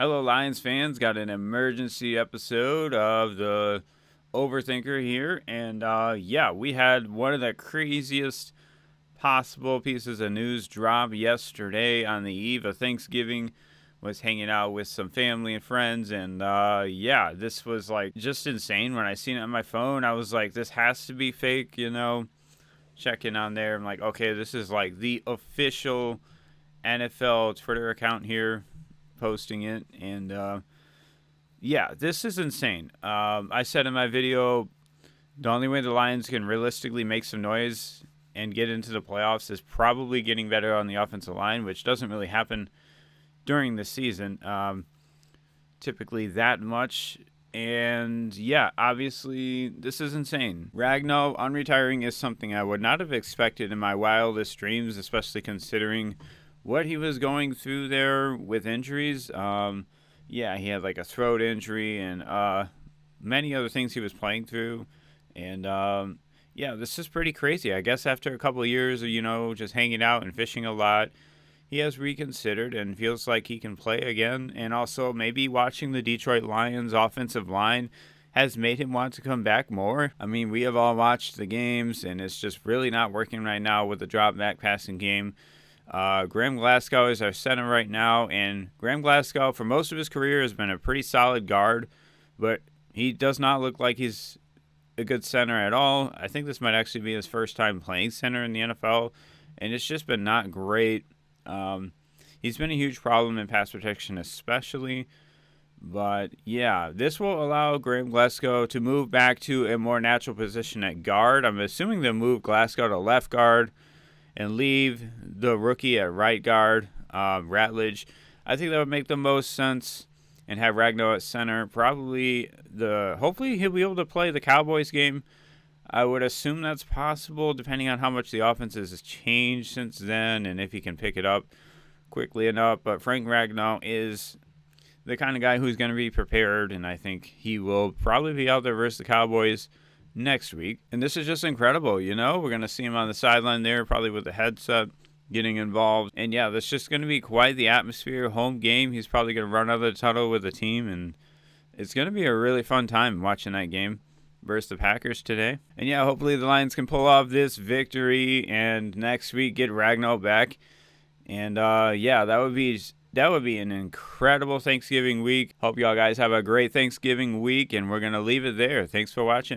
Hello, Lions fans. Got an emergency episode of the Overthinker here. And yeah, we had one of the craziest possible pieces of news drop yesterday on the eve of Thanksgiving. Was hanging out with some family and friends. And yeah, this was like just insane. When I seen it on my phone, I was like, this has to be fake, Checking on there. I'm like, okay, this is like the official NFL Twitter account here posting it, and yeah, this is insane. I said in my video, the only way the Lions can realistically make some noise and get into the playoffs is probably getting better on the offensive line, which doesn't really happen during the season, typically that much. And yeah, obviously, this is insane. Ragnow unretiring is something I would not have expected in my wildest dreams, especially considering what he was going through there with injuries. Yeah, he had like a throat injury and many other things he was playing through. And yeah, this is pretty crazy. I guess after a couple of years of, just hanging out and fishing a lot, he has reconsidered and feels like he can play again. And also, maybe watching the Detroit Lions offensive line has made him want to come back more. I mean, we have all watched the games, and it's just really not working right now with the drop back passing game. Graham Glasgow is our center right now, and Graham Glasgow, for most of his career, has been a pretty solid guard, but he does not look like he's a good center at all. I think this might actually be his first time playing center in the NFL, and it's just been not great. He's been a huge problem in pass protection, especially. But yeah, this will allow Graham Glasgow to move back to a more natural position at guard. I'm assuming they'll move Glasgow to left guard and leave the rookie at right guard, Ratledge. I think that would make the most sense, and have Ragnow at center. Hopefully he'll be able to play the Cowboys game. I would assume that's possible, depending on how much the offense has changed since then, and if he can pick it up quickly enough. But Frank Ragnow is the kind of guy who's going to be prepared, and I think he will probably be out there versus the Cowboys next week. And this is just incredible, we're going to see him on the sideline there, probably with the headset, getting involved. And yeah, that's just going to be quite the atmosphere. Home game, he's probably going to run out of the tunnel with the team, and it's going to be a really fun time watching that game versus the Packers today. And yeah, hopefully the Lions can pull off this victory and next week get Ragnow back. And yeah, that would be an incredible Thanksgiving week. Hope y'all guys have a great Thanksgiving week, and we're going to leave it there. Thanks for watching.